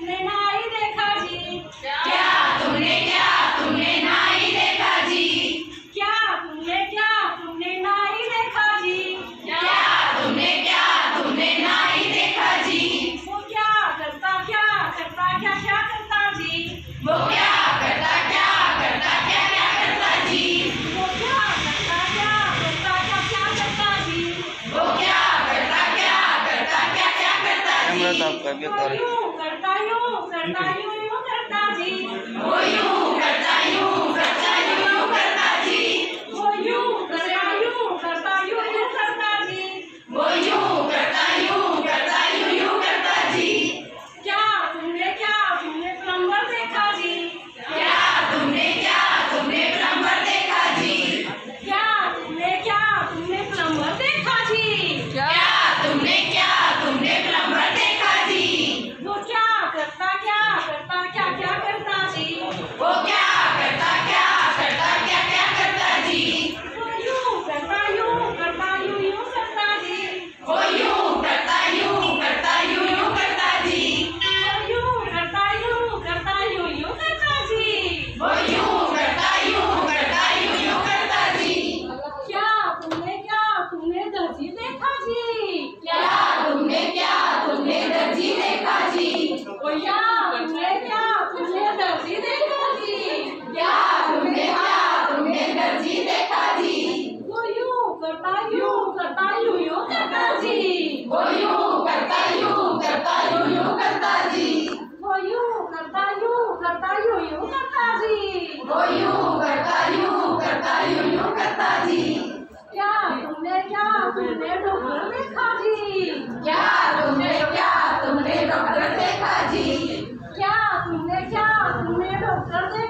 तुमने नहीं देखा जी? क्या तुमने नहीं देखा जी? क्या तुमने नहीं देखा जी? क्या तुमने नहीं देखा जी? वो क्या करता क्या करता जी? वो क्या करता क्या करता जी? वो क्या करता क्या करता जी? वो क्या करता क्या करता जी? कैमरा तो आपका भी कर यूं करता करता जी। वो यूं करता करता जी। वो यूं करता करता जी। वो यूं करता जी। क्या तुमने प्लम्बर देखा जी? क्या तुमने प्लम्बर देखा जी? क्या तुमने प्लम्बर देखा जी? क्या तुमने प्लम्बर देखा जी? वो क्या करता क्या करता जी? वो क्या करता क्या करता जी? वो यूं करता करता जी। वो यूं करता करता जी। वो यूं करता करता जी। वो यूं करता करता जी। क्या तुमने दर्जी देखा जी? क्या तुमने दर्जी देखा जी? क्या तुमने दर्जी देखा जी? क्या तुमने दर्जी देखा जी? वो यूं करता करता जी। वो यूं करता करता जी। वो यूं करता करता जी। वो यूं करता करता जी। क्या तुमने डॉक्टर देखा जी? क्या तुमने डॉक्टर देखा जी? क्या तुमने डॉक्टर